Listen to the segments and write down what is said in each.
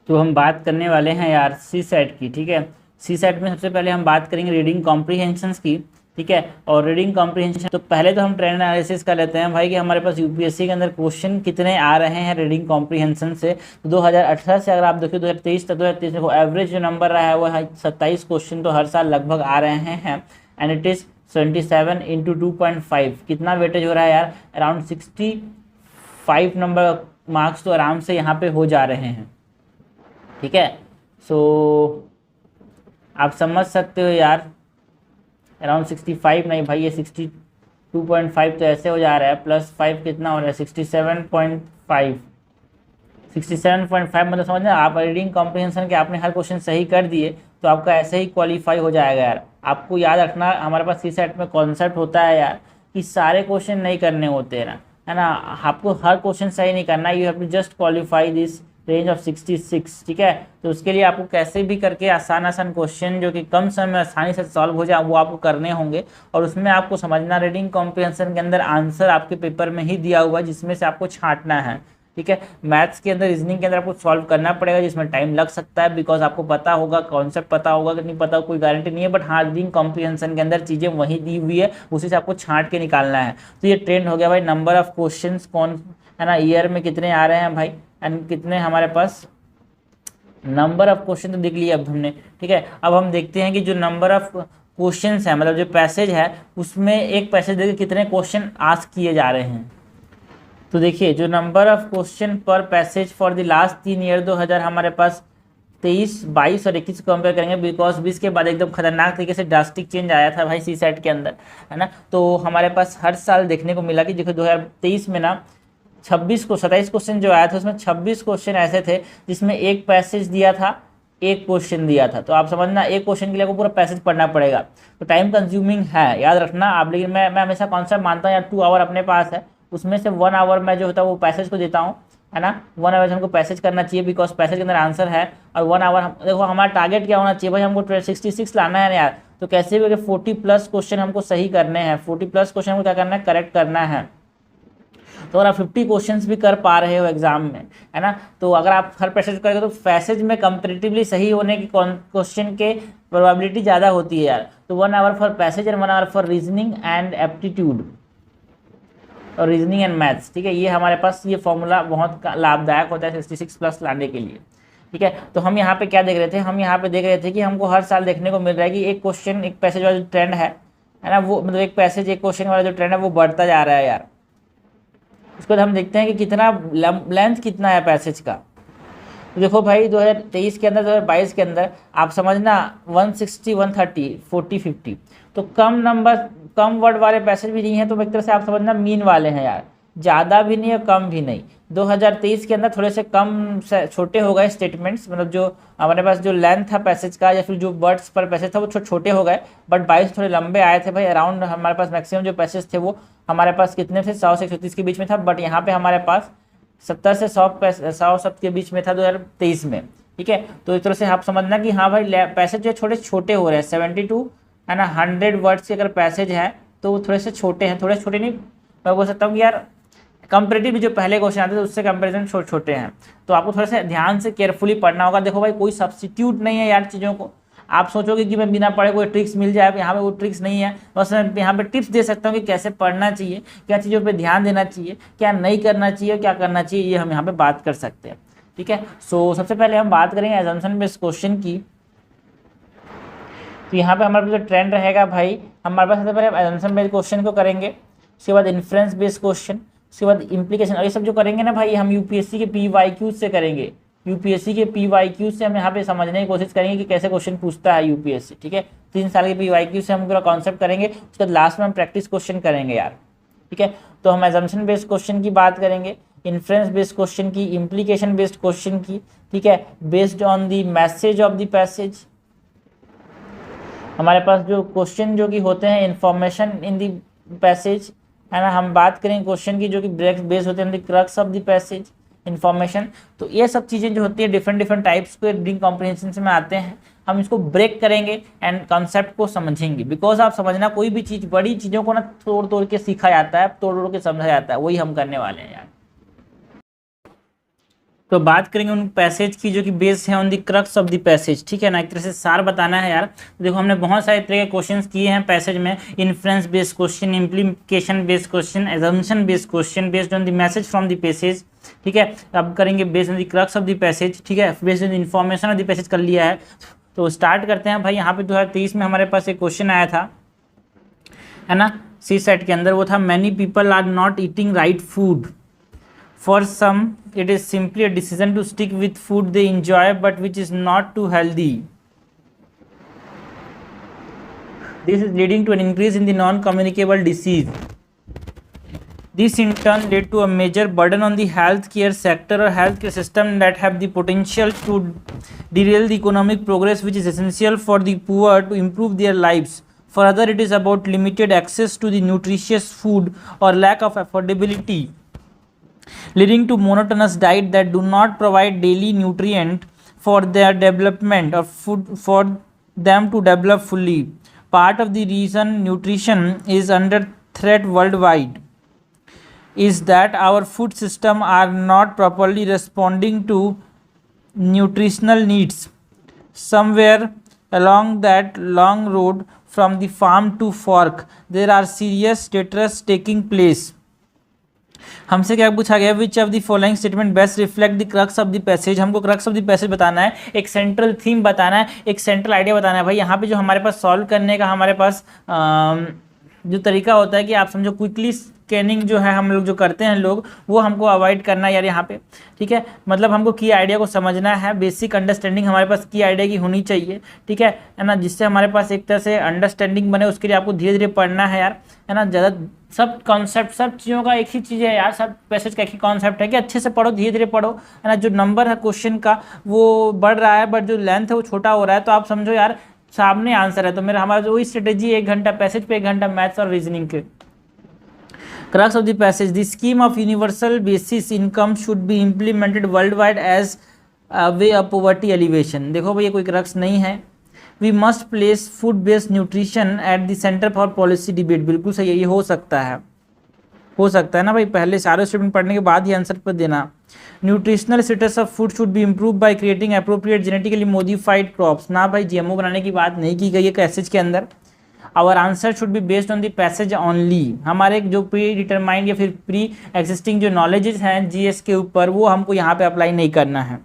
तो हम बात करने वाले हैं यार सी सेट की। ठीक है, सी सेट में सबसे पहले हम बात करेंगे रीडिंग कॉम्प्रीहेंशंस की। ठीक है, और रीडिंग कॉम्प्रीहेंशन तो पहले तो हम ट्रेंड एनालिसिस कर लेते हैं भाई कि हमारे पास यूपीएससी के अंदर क्वेश्चन कितने आ रहे हैं रीडिंग कॉम्प्रीहेंशन से। तो 2018 से अगर आप देखिए 2023 तक, 2023 देखो एवरेज जो नंबर रहा है वो है 27 क्वेश्चन तो हर साल लगभग आ रहे हैं। एंड इट इज़ 27 इंटू 2.5 कितना वेटेज हो रहा है यार, अराउंड 65 नंबर मार्क्स तो आराम से यहाँ पे हो जा रहे हैं। ठीक है, सो आप समझ सकते हो यार, अराउंड 65 नहीं भाई, ये 62.5 तो ऐसे हो जा रहा है, प्लस 5 कितना हो रहा है 67.5। 67.5 मतलब समझना, आप रीडिंग कॉम्प्रिहेंशन के आपने हर क्वेश्चन सही कर दिए तो आपका ऐसे ही क्वालिफाई हो जाएगा यार। आपको याद रखना हमारे पास सी सेट में कॉन्सेप्ट होता है यार कि सारे क्वेश्चन नहीं करने होते हैं ना, है ना। आपको हर क्वेश्चन सही नहीं करना, you have to just qualify this range of 66। ठीक है, तो उसके लिए आपको कैसे भी करके आसान आसान क्वेश्चन जो कि कम समय में आसानी से सॉल्व हो जाए वो आपको करने होंगे। और उसमें आपको समझना रीडिंग कॉम्प्रिहेंशन के अंदर आंसर आपके पेपर में ही दिया हुआ है जिसमें से आपको छांटना है। ठीक है, मैथ्स के अंदर रीजनिंग के अंदर आपको सॉल्व करना पड़ेगा जिसमें टाइम लग सकता है, बिकॉज आपको पता होगा कॉन्सेप्ट पता होगा कि नहीं पता कोई गारंटी नहीं है, बट हाँ रीडिंग कॉम्प्रिहेंशन के अंदर चीज़ें वही दी हुई है, उसी से आपको छांट के निकालना है। तो ये ट्रेंड हो गया भाई, नंबर ऑफ क्वेश्चन कौन है ना ईयर में कितने आ रहे हैं भाई, एंड कितने हमारे पास नंबर ऑफ क्वेश्चन तो देख लिया अब हमने। ठीक है, अब हम देखते हैं कि जो नंबर ऑफ क्वेश्चंस है मतलब जो पैसेज है उसमें एक पैसेज देखिए कितने क्वेश्चन आस्क किए जा रहे हैं। तो देखिए जो नंबर ऑफ क्वेश्चन पर passage for the last 3 year 2000 हमारे पास 23, 22 और 21 को कंपेयर करेंगे, बिकॉज 20 के बाद एकदम खतरनाक तरीके से ड्रास्टिक चेंज आया था भाई सी सेट के अंदर, है ना। तो हमारे पास हर साल देखने को मिला कि देखो 2023 में ना 27 क्वेश्चन जो आया था उसमें 26 क्वेश्चन ऐसे थे जिसमें एक पैसेज दिया था, एक क्वेश्चन दिया था। तो आप समझना एक क्वेश्चन के लिए आपको पूरा पैसेज पढ़ना पड़ेगा, तो टाइम कंज्यूमिंग है, याद रखना आप। लेकिन मैं हमेशा कॉन्सेप्ट मानता हूँ यार 2 आवर अपने पास है, उसमें से 1 आवर मैं जो होता है वो पैसेज को देता हूँ, है ना। 1 आवर हमको पैसेज करना चाहिए बिकॉज पैसेज के अंदर आंसर है। और 1 आवर देखो हमारा टारगेट क्या होना चाहिए भाई, हमको 66 लाना है ना यार। तो कैसे भी 40+ क्वेश्चन हमको सही करने हैं, 40+ क्वेश्चन हमको क्या करना है, करेक्ट करना है। तो अगर आप 50 क्वेश्चंस भी कर पा रहे हो एग्जाम में, है ना, तो अगर आप हर पैसेज करेंगे तो पैसेज में कंपेरेटिवली सही होने की क्वेश्चन के प्रोबेबिलिटी ज़्यादा होती है यार। तो 1 hour for passage and 1 hour for reasoning and aptitude और रीजनिंग एंड मैथ्स। ठीक है, ये हमारे पास ये फॉर्मूला बहुत लाभदायक होता है 66+ लाने के लिए। ठीक है, तो हम यहाँ पे क्या देख रहे थे, हम यहाँ पे देख रहे थे कि हमको हर साल देखने को मिल रहा है कि एक क्वेश्चन एक पैसेज वाला जो ट्रेंड है ना, वो मतलब एक पैसेज एक क्वेश्चन वाला जो ट्रेंड है वो बढ़ता जा रहा है यार। उसके बाद हम देखते हैं कि कितना लेंथ कितना है पैसेज का। तो देखो भाई 2023 के अंदर 2022 के अंदर आप समझना 160, 130, 40, 50 तो कम वर्ड वाले पैसेज भी नहीं है, तो एक तरह से आप समझना मीन वाले हैं यार, ज़्यादा भी नहीं और कम भी नहीं। 2023 के अंदर थोड़े से कम से छोटे हो गए स्टेटमेंट्स, मतलब जो हमारे पास जो लेंथ था पैसेज का या फिर जो वर्ड्स पर पैसेज था वो छोटे हो गए, बट 22 थोड़े लंबे आए थे भाई। अराउंड हमारे पास मैक्सिमम जो पैसेज थे वो हमारे पास कितने थे, 100 से 130 के बीच में था, बट यहाँ पे हमारे पास 70 से 100 शब्द के बीच में था 2023 में। ठीक है, तो एक तरह से आप समझना कि हाँ भाई पैसेज जो छोटे छोटे हो रहे हैं, 72 है ना 100 वर्ड्स के अगर पैसेज है तो वो थोड़े से छोटे हैं, थोड़े छोटे नहीं मैं बोल सकता हूँ कि यार कंपेरेटिवली जो पहले क्वेश्चन आते थे उससे कंपेरिजन छोटे हैं। तो आपको थोड़ा सा ध्यान से केयरफुली पढ़ना होगा। देखो भाई कोई सब्स्टिट्यूट नहीं है यार चीज़ों को, आप सोचोगे कि मैं बिना पढ़े कोई ट्रिक्स मिल जाए, यहाँ पे वो ट्रिक्स नहीं है। बस मैं यहाँ पे टिप्स दे सकता हूँ कि कैसे पढ़ना चाहिए, क्या चीज़ों पे ध्यान देना चाहिए, क्या नहीं करना चाहिए, क्या करना चाहिए, ये हम यहाँ पे बात कर सकते हैं। ठीक है, सो सबसे पहले हम बात करेंगे एजम्पशन बेस्ड क्वेश्चन की। तो यहाँ पे हमारे पास जो ट्रेंड रहेगा भाई, हमारे पास सबसे पहले एजम्पशन बेस्ड क्वेश्चन को करेंगे, उसके बाद इन्फ्रेंस बेस्ड क्वेश्चन, उसके बाद इम्प्लीकेशन। और ये सब जो करेंगे ना भाई हम यूपीएससी के PYQ से करेंगे, यूपीएससी के PYQ से हम यहाँ पे समझने की कोशिश करेंगे कि कैसे क्वेश्चन पूछता है यूपीएससी। ठीक है, 3 साल के PYQ से हम पूरा कॉन्सेप्ट करेंगे, उसके बाद लास्ट में हम प्रैक्टिस क्वेश्चन करेंगे यार। ठीक है, तो हम एजम्पशन बेस्ड क्वेश्चन की बात करेंगे, इन्फ्रेंस बेस्ड क्वेश्चन की, इम्प्लीकेशन बेस्ड क्वेश्चन की। ठीक है, based on the message of the passage, हमारे पास जो क्वेश्चन जो कि होते हैं इन्फॉर्मेशन इन द पैसेज, है ना। हम बात करेंगे क्वेश्चन की जो कि बेस्ड होते हैं the crux of the passage information. तो ये सब चीज़ें जो होती है डिफरेंट टाइप्स के रीडिंग कॉम्प्रिहेंशन में आते हैं, हम इसको ब्रेक करेंगे एंड कॉन्सेप्ट को समझेंगे। बिकॉज आप समझना कोई भी चीज़ बड़ी चीज़ों को ना तोड़ तोड़ के सीखा जाता है, तोड़ तोड़ के समझा जाता है, वही हम करने वाले हैं यार। तो बात करेंगे उन पैसेज की जो कि बेस है on the crux of the passage, ठीक है ना, एक तरह से सार बताना है यार। तो देखो हमने बहुत सारे तरह के क्वेश्चंस किए हैं पैसेज में, inference based question, implication based question, assumption based question based on the message from the passage, ठीक है। अब करेंगे based on the crux of the passage, ठीक है, based on the information of the passage कर लिया है। तो स्टार्ट करते हैं भाई। यहाँ पे 2023 में हमारे पास एक क्वेश्चन आया था, है ना, सी सेट के अंदर, वो था many people are not eating right food. For some, it is simply a decision to stick with food they enjoy but which is not too healthy. This is leading to an increase in the non-communicable disease. This in turn led to a major burden on the healthcare sector or healthcare system that have the potential to derail the economic progress which is essential for the poor to improve their lives. Further, it is about limited access to the nutritious food or lack of affordability, leading to monotonous diet that do not provide daily nutrient for their development or food for them to develop fully. Part of the reason nutrition is under threat worldwide is that our food system are not properly responding to nutritional needs. Somewhere along that long road from the farm to fork, there are serious status taking place. हमसे क्या पूछा गया, which of the following statement best reflect the crux of the passage. हमको crux of the passage बताना है, एक central theme बताना है, एक सेंट्रल आइडिया बताना है। भाई यहाँ पे जो हमारे पास सॉल्व करने का हमारे पास जो तरीका होता है कि आप समझो क्विकली स्कैनिंग जो है हम लोग जो करते हैं लोग, वो हमको अवॉइड करना है यार यहाँ पे, ठीक है। मतलब हमको की आइडिया को समझना है, बेसिक अंडरस्टैंडिंग हमारे पास की आइडिया की होनी चाहिए, ठीक है ना, जिससे हमारे पास एक तरह से अंडरस्टैंडिंग बने। उसके लिए आपको धीरे धीरे पढ़ना है यार, है ना। ज़्यादा सब कॉन्सेप्ट, सब चीज़ों का एक ही चीज़ है यार, सब पैसेज का एक ही कॉन्सेप्ट है कि अच्छे से पढ़ो, धीरे धीरे पढ़ो, है ना। जो नंबर है क्वेश्चन का वो बढ़ रहा है बट जो लेंथ है वो छोटा हो रहा है, तो आप समझो यार सामने आंसर है। तो मेरा हमारा जो वही स्ट्रेटेजी, 1 घंटा पैसेज पे 1 घंटा मैथ्स और रीजनिंग के। Crux of the passage, the scheme of universal basis income should be implemented worldwide as way of poverty elevation. देखो भाई ये कोई क्रक्स नहीं है। We must place food based nutrition at the centre for policy debate. बिल्कुल सही है, ये हो सकता है ना भाई। पहले सारे स्टेटमेंट पढ़ने के बाद ही आंसर पर देना। Nutritional status of food should be improve by creating appropriate genetically modified crops. ना भाई जीएमओ बनाने की बात नहीं की गई है पैसेज के अंदर। Our answer should be based on the passage only. हमारे जो प्री डिटरमाइंड या फिर प्री एग्जिस्टिंग जो नॉलेजेस हैं जीएस के ऊपर, वो हमको यहाँ पे अप्लाई नहीं करना है।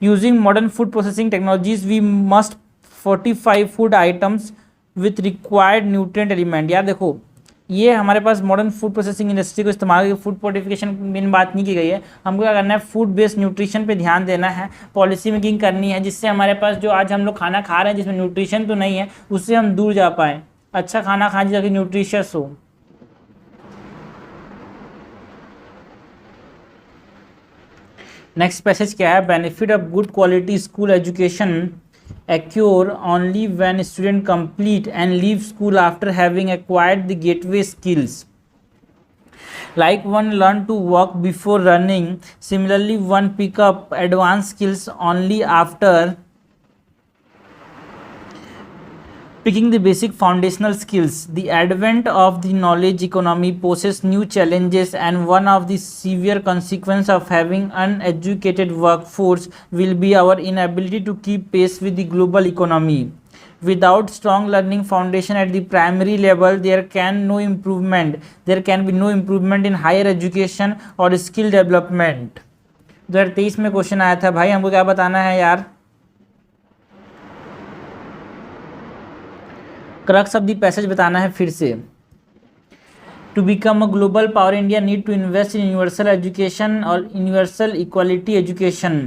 Using modern food processing technologies we must fortify food items with required nutrient element. यार देखो ये हमारे पास मॉडर्न फूड प्रोसेसिंग इंडस्ट्री को इस्तेमाल करके फूड फोर्टिफिकेशन में बात नहीं की गई है। हमको क्या करना है, फूड बेस्ड न्यूट्रिशन पे ध्यान देना है, पॉलिसी मेकिंग करनी है, जिससे हमारे पास जो आज हम लोग खाना खा रहे हैं जिसमें न्यूट्रिशन तो नहीं है, उससे हम दूर जा पाएँ। अच्छा खाना खाएं ताकि न्यूट्रिशियस हो। नेक्स्ट पैसेज क्या है, benefit of good quality school education occur only when student complete and leave school after having acquired the gateway skills like one learn to walk before running. Similarly, one pick up advanced skills only after picking the basic foundational skills. The advent of the knowledge economy poses new challenges, and one of the severe consequences of having uneducated workforce will be our inability to keep pace with the global economy. Without strong learning foundation at the primary level, there can be no improvement in higher education or skill development. 2023 में question आया था भाई, हमको क्या बताना है यार, crux of the passage बताना है फिर से। To become a global power India need to invest in universal education और यूनिवर्सल इक्वालिटी एजुकेशन।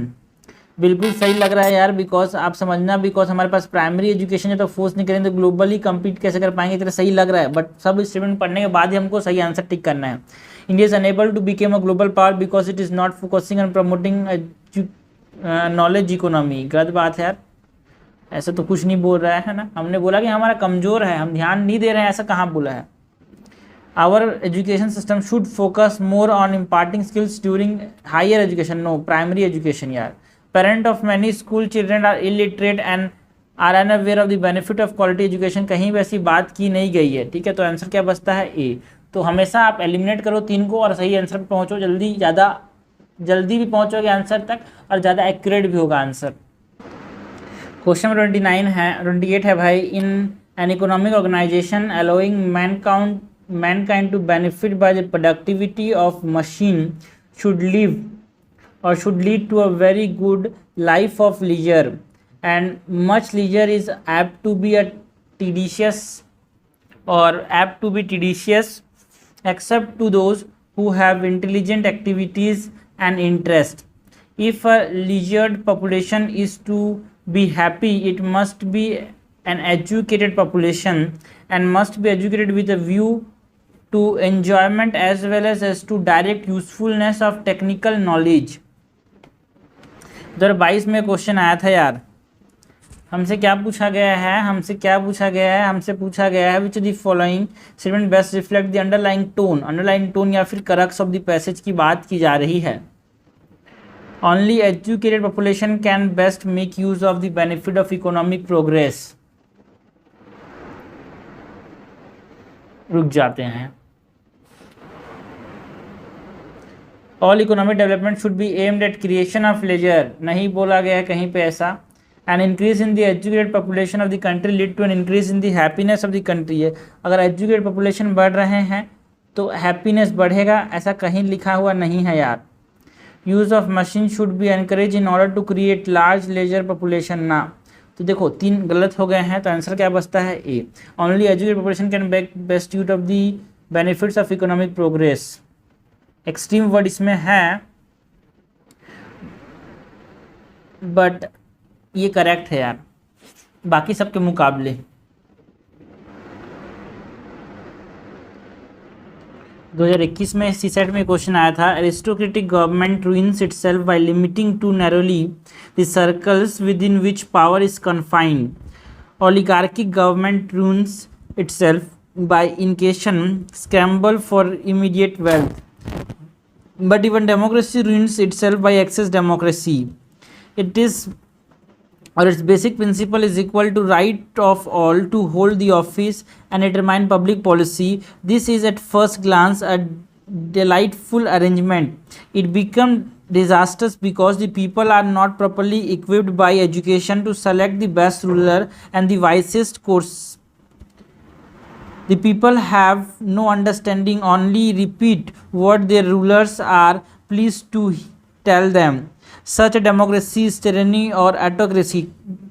बिल्कुल सही लग रहा है यार, बिकॉज आप समझना, बिकॉज हमारे पास प्राइमरी एजुकेशन है तो फोर्स नहीं करेंगे तो ग्लोबली कम्पीट कैसे कर पाएंगे, इतना सही लग रहा है। बट सब स्टेटमेंट पढ़ने के बाद ही हमको सही आंसर टिक करना है। India is unable to become a global power because it is not focusing on promoting knowledge economy. गलत बात है यार, ऐसा तो कुछ नहीं बोल रहा है ना। हमने बोला कि हमारा कमज़ोर है, हम ध्यान नहीं दे रहे हैं, ऐसा कहाँ बोला है। Our education system should focus more on imparting skills during higher education, no primary education यार। Parent of many school children are illiterate and are unaware of the benefit of quality education. कहीं वैसी बात की नहीं गई है, ठीक है। तो आंसर क्या बचता है, ए। तो हमेशा आप एलिमिनेट करो 3 को और सही आंसर पर पहुँचो जल्दी, ज़्यादा जल्दी भी पहुंचोगे आंसर तक और ज़्यादा एक्यूरेट भी होगा आंसर। क्वेश्चन नंबर 28 है भाई, in an economic organisation allowing mankind to benefit by the productivity of machine should live or should lead to a very good life of leisure, and much leisure is apt to be tedious except to those who have intelligent activities and interest. If a leisured population is to be happy, it must be an educated population and must be educated with a view to enjoyment as well as to direct usefulness of technical knowledge। 2022 में question आया था यार, हमसे क्या पूछा गया है, हमसे पूछा गया है which the following statement best reflect the underlying tone या फिर करक्स ऑफ द पैसेज की बात की जा रही है। Only educated population can best make use of the benefit of economic progress. रुक जाते हैं। All economic development should be aimed at creation of leisure, नहीं बोला गया है कहीं पे ऐसा। An increase in the educated population of the country lead to an increase in the happiness of the country है। अगर एजुकेटेड पॉपुलेशन बढ़ रहे हैं तो हैप्पीनेस बढ़ेगा, ऐसा कहीं लिखा हुआ नहीं है यार। Use of machine should be encourage in order to create large leisure population ना। तो देखो 3 गलत हो गए हैं, तो आंसर क्या बचता है A. Only educated population can make best use of the benefits of economic progress. Extreme word इसमें है बट ये करेक्ट है यार बाकी सबके मुकाबले। 2021 में सीसेट में क्वेश्चन आया था, aristocratic government ruins itself by limiting too narrowly the circles within which power is confined. Oligarchic government ruins itself by incessant scramble for immediate wealth, but even democracy ruins itself by excess democracy. It is, or its basic principle is equal to right of all to hold the office and determine public policy. This is at first glance a delightful arrangement. It becomes disastrous because the people are not properly equipped by education to select the best ruler and the wisest course. The people have no understanding, only repeat what their rulers are pleased to tell them. Such a democracy is tyranny or autocracy,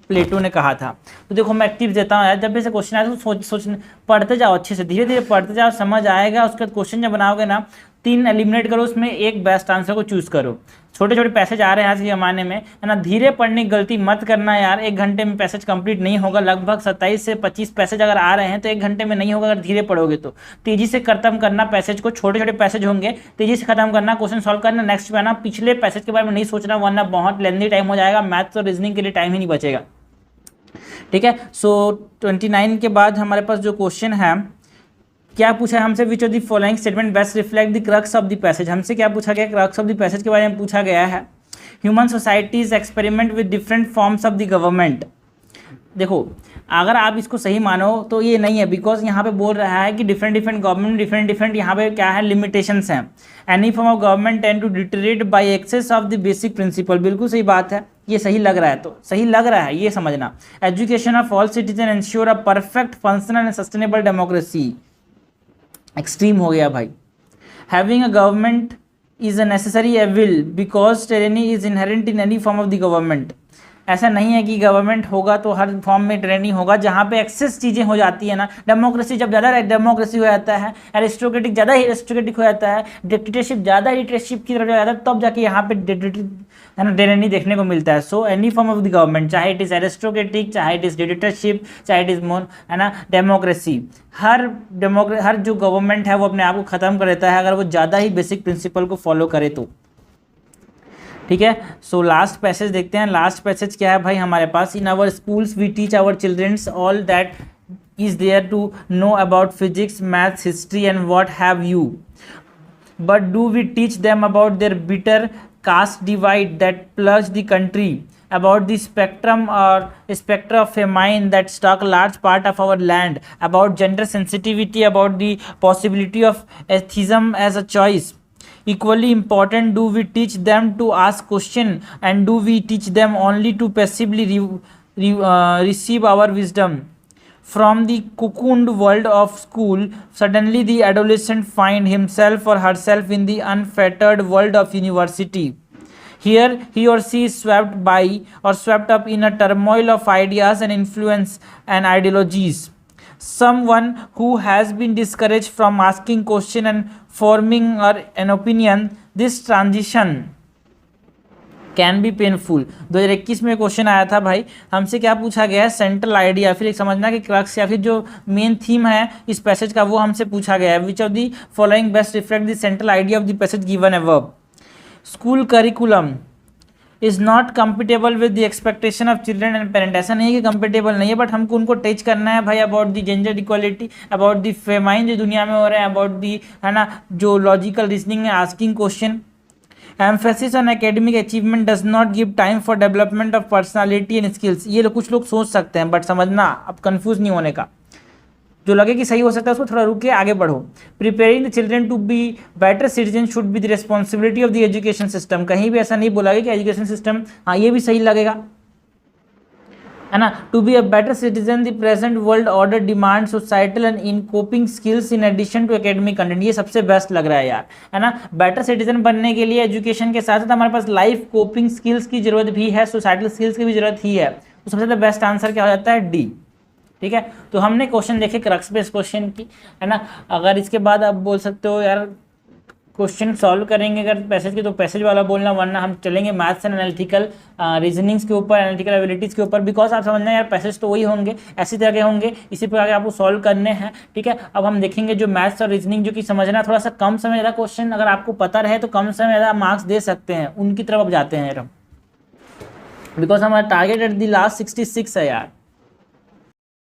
प्लेटो ने कहा था। तो देखो मैं tips देता हूँ यार, जब भी से क्वेश्चन आए तो सोच पढ़ते जाओ अच्छे से, धीरे धीरे पढ़ते जाओ, समझ आएगा। उसके बाद क्वेश्चन जब बनाओगे ना 3 एलिमिनेट करो, उसमें एक बेस्ट आंसर को चूज करो। छोटे छोटे पैसेज आ रहे हैं आज के ज़माने में, है ना, धीरे पढ़ने की गलती मत करना यार। 1 घंटे में पैसेज कंप्लीट नहीं होगा, लगभग 27 से 25 पैसेज अगर आ रहे हैं तो 1 घंटे में नहीं होगा अगर धीरे पढ़ोगे तो। तेजी से खत्म करना पैसेज को, छोटे छोटे पैसेज होंगे, तेजी से खत्म करना, क्वेश्चन सॉल्व करना, नेक्स्ट पे आना। पिछले पैसेज के बारे में नहीं सोचना वरना बहुत लेंदी टाइम हो जाएगा, मैथ्स और रीजनिंग के लिए टाइम ही नहीं बचेगा। ठीक है, सो 29 के बाद हमारे पास जो क्वेश्चन है, क्या पूछा है हमसे, which of the following statement best reflect the crux of the passage. हमसे क्या पूछा गया, क्रक्स ऑफ द पैसेज के बारे में पूछा गया है। Human societies experiment with different forms of the government. देखो अगर आप इसको सही मानो तो ये नहीं है, बिकॉज यहाँ पे बोल रहा है कि डिफरेंट गवर्नमेंट डिफरेंट यहाँ पे क्या है, लिमिटेशंस हैं। Any form of government tend to deteriorate by excess of the basic principle. बिल्कुल सही बात है, ये सही लग रहा है, तो सही लग रहा है ये समझना। Education of all citizen ensure a perfect functional and sustainable democracy. Extreme हो गया भाई। Having a government is a necessary evil because tyranny is inherent in any form of the government. ऐसा नहीं है कि गवर्नमेंट होगा तो हर फॉर्म में ट्रेनिंग होगा, जहाँ पे एक्सेस चीज़ें हो जाती है ना। डेमोक्रेसी जब ज़्यादा डेमोक्रेसी हो जाता है, एरिस्टोक्रेटिक ज़्यादा एरिस्टोक्रेटिक हो जाता है, डिक्टेटरशिप ज़्यादा डिक्टेटरशिप की तरफ जाता है, तब जाके यहाँ पे है ना ट्रेनिंग देखने को मिलता है। So any form of the government, चाहे इट इज़ एरिस्टोक्रेटिक, चाहे इट इज़ डिक्टेटरशिप, चाहे इट इज़ है ना डेमोक्रेसी, हर जो गवर्नमेंट है वो अपने आप को ख़त्म कर देता है अगर वो ज़्यादा ही बेसिक प्रिंसिपल को फॉलो करे तो। ठीक है, सो लास्ट पैसेज देखते हैं। लास्ट पैसेज क्या है भाई हमारे पास, in our schools we teach our childrens all that is there to know about physics, maths, history and what have you, but do we teach them about their bitter caste divide that plunged the country, about the spectra of famine that struck a large part of our land, about gender sensitivity, about the possibility of atheism as a choice. equally important, do we teach them to ask question, and do we teach them only to passively receive our wisdom? From the cocooned world of school, suddenly the adolescent finds himself or herself in the unfettered world of university. Here he or she is swept by or swept up in a turmoil of ideas and influence and ideologies. Someone who has been discouraged from asking question and forming an opinion, this transition can be painful. 2021 में question आया था भाई, हमसे क्या पूछा गया है, central idea, फिर एक समझना कि क्रक्स या फिर जो मेन थीम है इस पैसेज का वो हमसे पूछा गया है। Which of the following best reflect the central idea of the passage given above. School curriculum is not compatible with the expectation of children and parent. ऐसा नहीं है कि कंपेटेबल नहीं है, बट हमको उनको टेच करना है भाई about the gender equality, about the famine जो दुनिया में हो रहे हैं, अबाउट दी है ना जो लॉजिकल रीजनिंग है, asking question. Emphasis on academic achievement does not give time for development of personality and skills. ये कुछ लोग सोच सकते हैं, बट समझना, अब कंफ्यूज नहीं होने का, जो लगे कि सही हो सकता है उसको थोड़ा रुक के आगे बढ़ो। Preparing the children to be better citizen should be the responsibility of the education system. कहीं भी ऐसा नहीं बोला गया कि एजुकेशन सिस्टम, हाँ ये भी सही लगेगा है ना। To be a better citizen the present world order demand societal and in coping skills in addition to academic content. ये सबसे बेस्ट लग रहा है यार, है ना। बेटर सिटीजन बनने के लिए एजुकेशन के साथ साथ हमारे पास लाइफ कोपिंग स्किल्स की जरूरत भी है, सोसाइटल स्किल्स की भी जरूरत ही है। तो सबसे बेस्ट आंसर क्या हो जाता है, डी। ठीक है, तो हमने क्वेश्चन देखे क्रक्स बेस्ड क्वेश्चन की, है ना। अगर इसके बाद आप बोल सकते हो यार क्वेश्चन सॉल्व करेंगे अगर पैसेज के, तो पैसेज वाला बोलना, वरना हम चलेंगे मैथ्स एंड एनालिटिकल रीजनिंग्स के ऊपर, एनालिटिकल एबिलिटीज़ के ऊपर। बिकॉज आप समझना यार पैसेज तो वही होंगे, ऐसी तरह के होंगे, इसी प्रकार के आपको सॉल्व करने हैं। ठीक है, अब हम देखेंगे जो मैथ्स और रीजनिंग जो कि समझना थोड़ा सा कम समय ज़्यादा क्वेश्चन अगर आपको पता रहे तो कम समय ज़्यादा मार्क्स दे सकते हैं, उनकी तरफ अब जाते हैं हम, बिकॉज हमारा टारगेट एट द लास्ट 66 है यार।